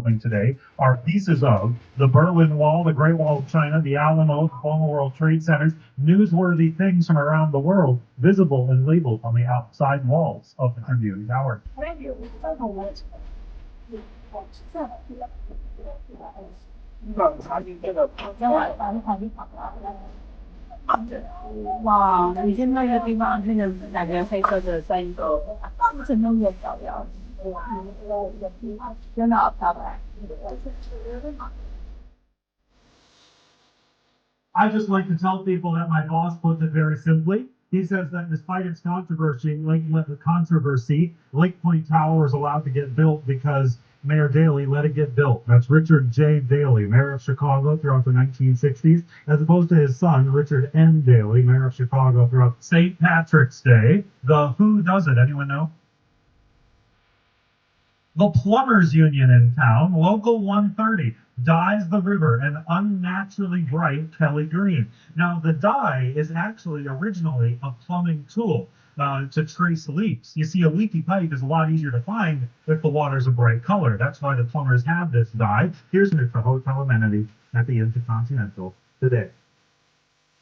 today are pieces of the Berlin Wall, the Great Wall of China, the Alamo, the former World Trade Centers, newsworthy things from around the world visible and labeled on the outside walls of the Tribune Tower. 哇，你现在那个地方那个两个黑色的在一个真的有漂亮，真的好漂亮。I just like to tell people that my boss puts it very simply. He says that despite its controversy, Lake Point Tower was allowed to get built because Mayor Daley let it get built. That's Richard J. Daley, mayor of Chicago throughout the 1960s, as opposed to his son, Richard N. Daley, mayor of Chicago throughout St. Patrick's Day. The Who does it? Anyone know? The Plumbers Union in town, Local 130, dyes the river an unnaturally bright Kelly green. Now, the dye is actually originally a plumbing tool to trace leaks. You see, a leaky pipe is a lot easier to find if the water's a bright color. That's why the plumbers have this dye. Here's a hotel amenity at the Intercontinental today.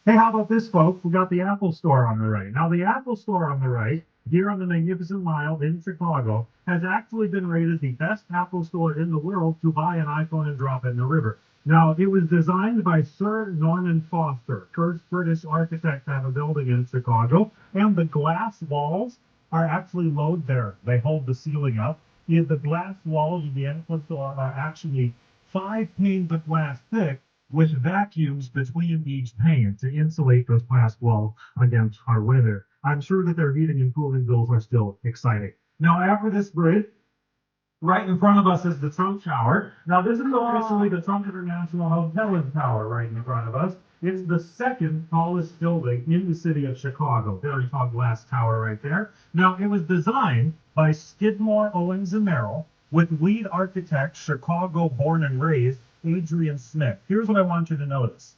Hey, how about this, folks? We got the Apple Store on the right. Now, the Apple Store on the right, here on the Magnificent Mile in Chicago, has actually been rated the best Apple Store in the world to buy an iPhone and drop it in the river. Now, it was designed by Sir Norman Foster, first British architect to have a building in Chicago, and the glass walls are actually load bearing. They hold the ceiling up. The glass walls of the entrance are actually 5 panes of glass thick, with vacuums between each pane to insulate those glass walls against hard weather. I'm sure that their heating and cooling bills are still exciting. Now, after this bridge, right in front of us is the Trump Tower. Now, this is officially the Trump International Hotel Tower right in front of us. It's the second tallest building in the city of Chicago. Very tall glass tower right there. Now, it was designed by Skidmore, Owings and Merrill, with lead architect, Chicago born and raised, Adrian Smith. Here's what I want you to notice.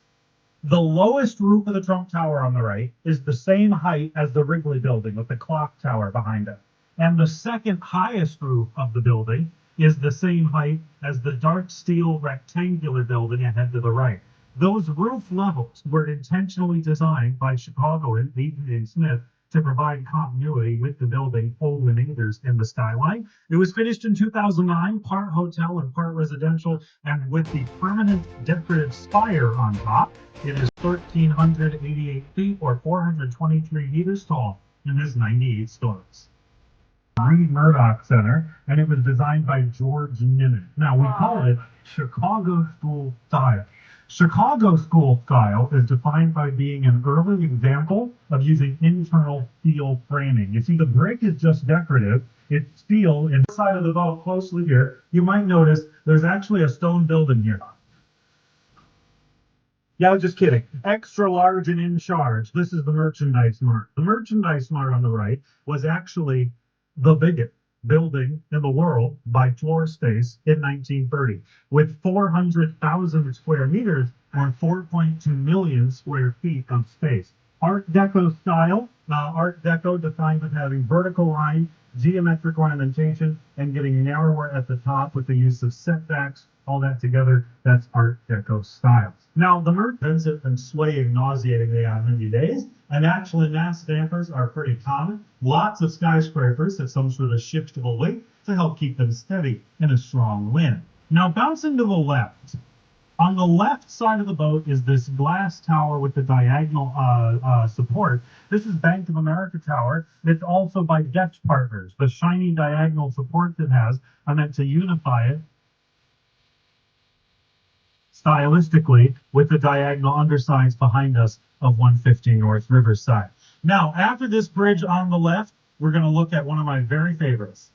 The lowest roof of the Trump Tower on the right is the same height as the Wrigley Building with the clock tower behind it. And the second highest roof of the building is the same height as the dark steel rectangular building ahead to the right. Those roof levels were intentionally designed by Chicagoan Adrian Smith to provide continuity with the building fulminators in the skyline. It was finished in 2009, part hotel and part residential, and with the permanent decorative spire on top, it is 1,388 feet or 423 meters tall and has 98 stories. Reed Murdoch Center, and it was designed by George Nimitz. Now, we call it Chicago School Style. Chicago school style is defined by being an early example of using internal steel framing. You see, the brick is just decorative. It's steel. And side of the boat, closely here, you might notice there's actually a stone building here. Yeah, just kidding. Extra large and in charge. This is the Merchandise Mart. The Merchandise Mart on the right was actually the biggest building in the world by floor space in 1930, with 400,000 square meters or 4.2 million square feet of space. Art Deco style. Art Deco defined as having vertical line, geometric ornamentation, and getting narrower at the top with the use of setbacks. All that together, that's Art Deco style. Now, the expensive and swaying nauseatingly on windy days, and actually mass dampers are pretty common. Lots of skyscrapers have some sort of shiftable weight to help keep them steady in a strong wind. Now, bouncing to the left. On the left side of the boat is this glass tower with the diagonal support. This is Bank of America Tower. It's also by Debt Partners. The shiny diagonal support it has are meant to unify it stylistically with the diagonal undersides behind us of 150 North Riverside. Now, after this bridge on the left, we're going to look at one of my very favorites.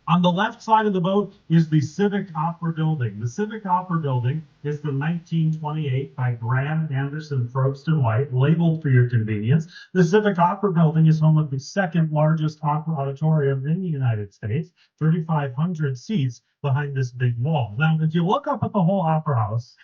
On the left side of the boat is the Civic Opera Building. The Civic Opera Building is the 1928 by Graham Anderson Probst and White, labeled for your convenience. The Civic Opera Building is home of the second largest opera auditorium in the United States, 3,500 seats behind this big wall. Now, if you look up at the whole Opera House,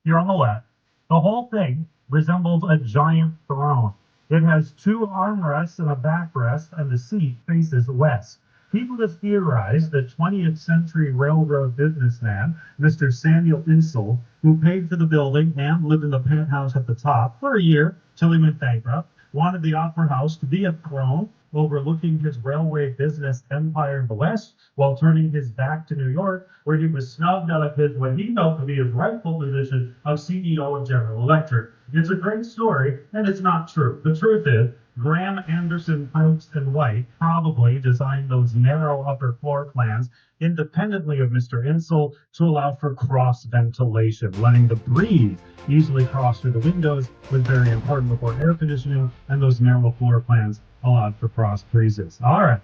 here on the left, the whole thing resembles a giant throne. It has 2 armrests and a backrest, and the seat faces west. People have theorized that 20th century railroad businessman, Mr. Samuel Insull, who paid for the building and lived in the penthouse at the top for a year till he went bankrupt, wanted the Opera House to be a throne overlooking his railway business empire in the West while turning his back to New York, where he was snubbed out of his what he felt to be his rightful position of CEO of General Electric. It's a great story, and it's not true. The truth is, Graham Anderson, Post and White probably designed those narrow upper floor plans independently of Mr. Insull to allow for cross ventilation. Letting the breeze easily cross through the windows was very important before air conditioning, and those narrow floor plans allowed for cross breezes. All right.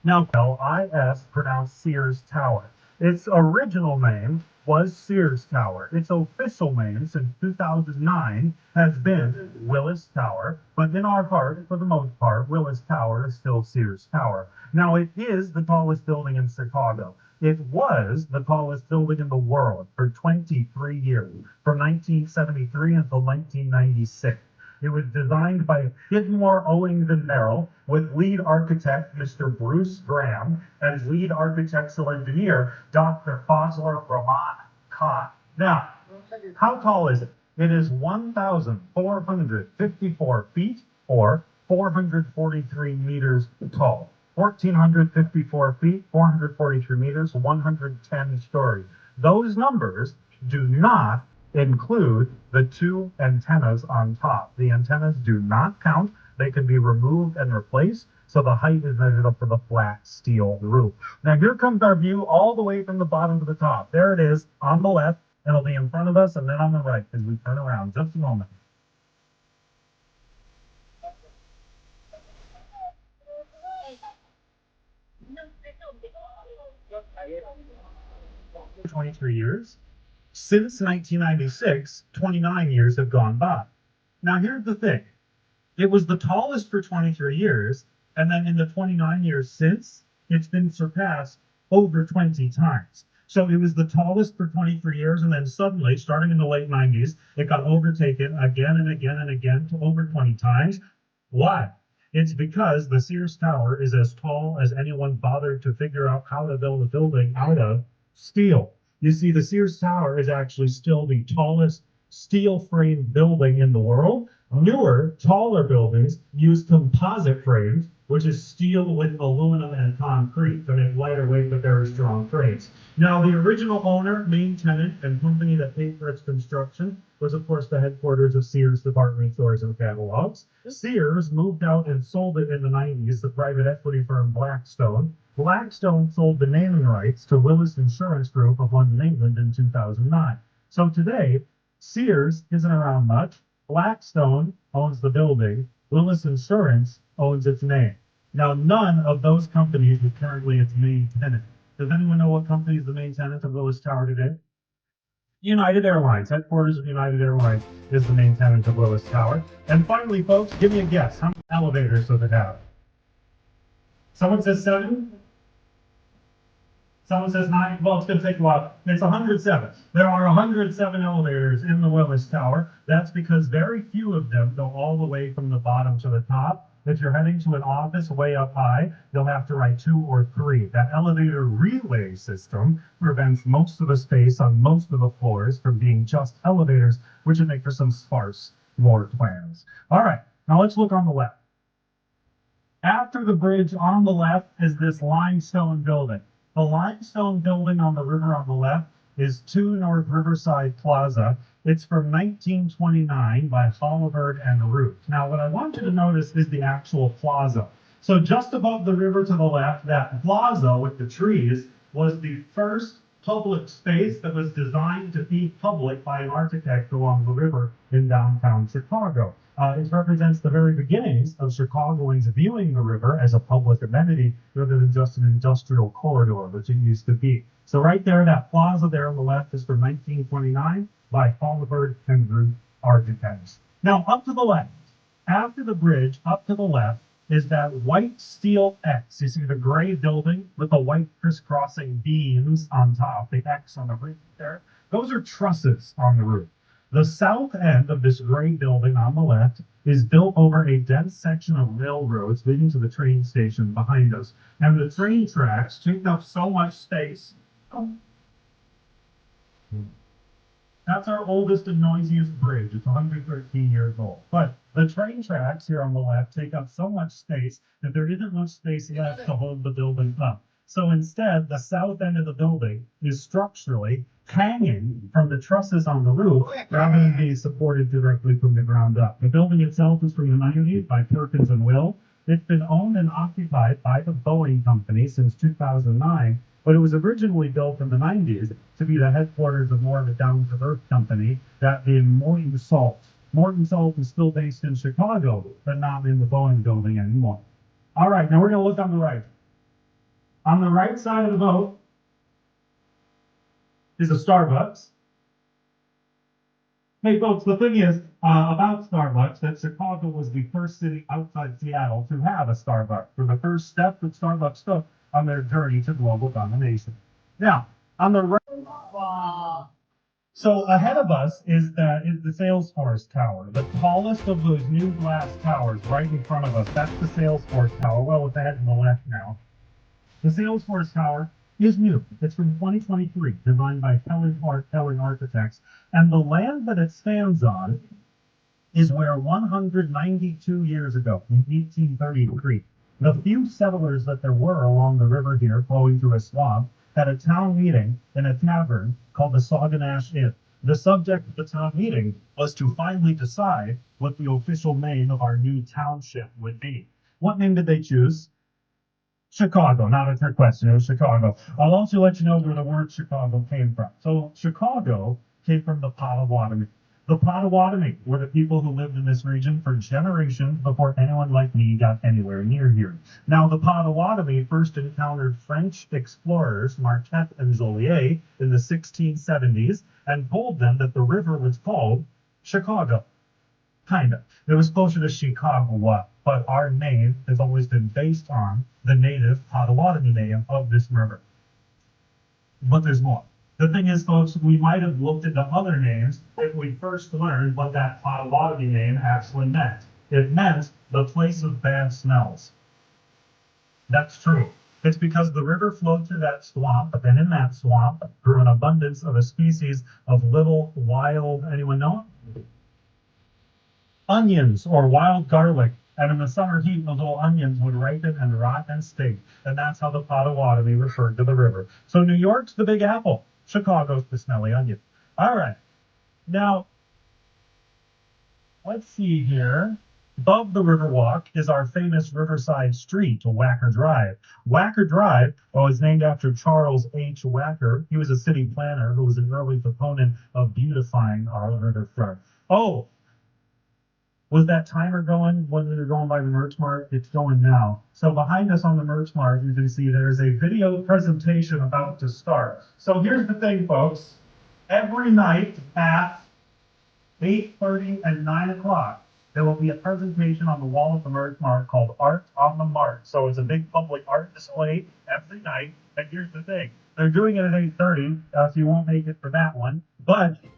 Now, LIS pronounced Sears Tower. Its original name was Sears Tower. Its official name since 2009 has been Willis Tower, but in our part, for the most part, Willis Tower is still Sears Tower. Now, it is the tallest building in Chicago. It was the tallest building in the world for 23 years, from 1973 until 1996. It was designed by Skidmore, Owings and Merrill, with lead architect Mr. Bruce Graham and lead architectural engineer Dr. Fazlur Rahman Khan. Now, how tall is it? It is 1,454 feet or 443 meters tall. 1,454 feet, 443 meters, 110 stories. Those numbers do not include the two antennas on top. The antennas do not count. They can be removed and replaced, so the height is measured up to the flat steel roof. Now here comes our view all the way from the bottom to the top. There it is on the left. It'll be in front of us and then on the right as we turn around. Just a moment. 23 years. Since 1996, 29 years have gone by. Now here's the thing. It was the tallest for 23 years, and then in the 29 years since, it's been surpassed over 20 times. So it was the tallest for 23 years, and then suddenly, starting in the late 90s, it got overtaken again and again and again to over 20 times. Why? It's because the Sears Tower is as tall as anyone bothered to figure out how to build a building out of steel. You see, the Sears Tower is actually still the tallest steel-framed building in the world. Newer, taller buildings use composite frames, which is steel with aluminum and concrete to make lighter weight but very strong frames. Now, the original owner, main tenant, and company that paid for its construction was, of course, the headquarters of Sears Department Stores and Catalogs. Sears moved out and sold it in the 90s to private equity firm Blackstone. Blackstone sold the naming rights to Willis Insurance Group of London, England in 2009. So today, Sears isn't around much. Blackstone owns the building. Willis Insurance owns its name. Now, none of those companies is currently its main tenant. Does anyone know what company is the main tenant of Willis Tower today? United Airlines. Headquarters of United Airlines is the main tenant of Willis Tower. And finally, folks, give me a guess. How many elevators does it have? Someone says 7? Someone says 9. Well, it's going to take a while. It's 107. There are 107 elevators in the Willis Tower. That's because very few of them go all the way from the bottom to the top. If you're heading to an office way up high, you'll have to ride 2 or 3. That elevator relay system prevents most of the space on most of the floors from being just elevators, which would make for some sparse floor plans. All right, now let's look on the left. After the bridge on the left is this limestone building. The limestone building on the river on the left is 2 North Riverside Plaza. It's from 1929 by Holabird and Root. Now, what I want you to notice is the actual plaza. So just above the river to the left, that plaza with the trees was the first public space that was designed to be public by an architect along the river in downtown Chicago. It represents the very beginnings of Chicagoans viewing the river as a public amenity rather than just an industrial corridor, which it used to be. So right there, that plaza there on the left is from 1929 by Holabird and Root architects. Now, up to the left, after the bridge, up to the left, is that white steel X. You see the gray building with the white crisscrossing beams on top, the X on the roof there. Those are trusses on the roof. The south end of this gray building on the left is built over a dense section of railroads leading to the train station behind us. And the train tracks take up so much space. That's our oldest and noisiest bridge. It's 113 years old. But the train tracks here on the left take up so much space that there isn't much space left to hold the building up. So instead, the south end of the building is structurally hanging from the trusses on the roof rather than being supported directly from the ground up. The building itself is from the 90s by Perkins and Will. It's been owned and occupied by the Boeing Company since 2009, but it was originally built in the 90s to be the headquarters of more of a down-to-earth company, that being Morton Salt. Morton Salt is still based in Chicago, but not in the Boeing building anymore. All right, now we're going to look on the right. On the right side of the boat is a Starbucks. Hey folks, the thing is about Starbucks that Chicago was the first city outside Seattle to have a Starbucks, for the first step that Starbucks took on their journey to global domination. Now, on the right, so ahead of us is the Salesforce Tower, the tallest of those new glass towers right in front of us. That's the Salesforce Tower. Well, it's ahead to the left now. The Salesforce Tower is new. It's from 2023, designed by Telling Architects, and the land that it stands on is where 192 years ago, in 1833, the few settlers that there were along the river here flowing through a swamp had a town meeting in a tavern called the Sauganash Inn. The subject of the town meeting was to finally decide what the official name of our new township would be. What name did they choose? Chicago, not a trick question, it was Chicago. I'll also let you know where the word Chicago came from. So Chicago came from the Potawatomi. The Potawatomi were the people who lived in this region for generations before anyone like me got anywhere near here. Now, the Potawatomi first encountered French explorers Marquette and Joliet in the 1670s and told them that the river was called Chicago. Kind of. It was closer to Chicago, but our name has always been based on the native Potawatomi name of this river. But there's more. The thing is, folks, we might have looked at the other names if we first learned what that Potawatomi name actually meant. It meant the place of bad smells. That's true. It's because the river flowed through that swamp, and in that swamp grew an abundance of a species of little wild, anyone know it? Onions or wild garlic. And in the summer heat, those little onions would ripen and rot and stink. And that's how the Potawatomi referred to the river. So New York's the Big Apple. Chicago's the smelly onion. All right. Now, let's see here. Above the Riverwalk is our famous Riverside Street, Wacker Drive. Wacker Drive was named after Charles H. Wacker. He was a city planner who was an early proponent of beautifying our riverfront. Oh, was that timer going when we were going by the Merch Mart? It's going now. So behind us on the Merch Mart, you can see there's a video presentation about to start. So here's the thing, folks. Every night at 8:30 and 9 o'clock, there will be a presentation on the wall of the Merch Mart called Art on the Mart. So it's a big public art display every night. And here's the thing. They're doing it at 8:30, so you won't make it for that one. But they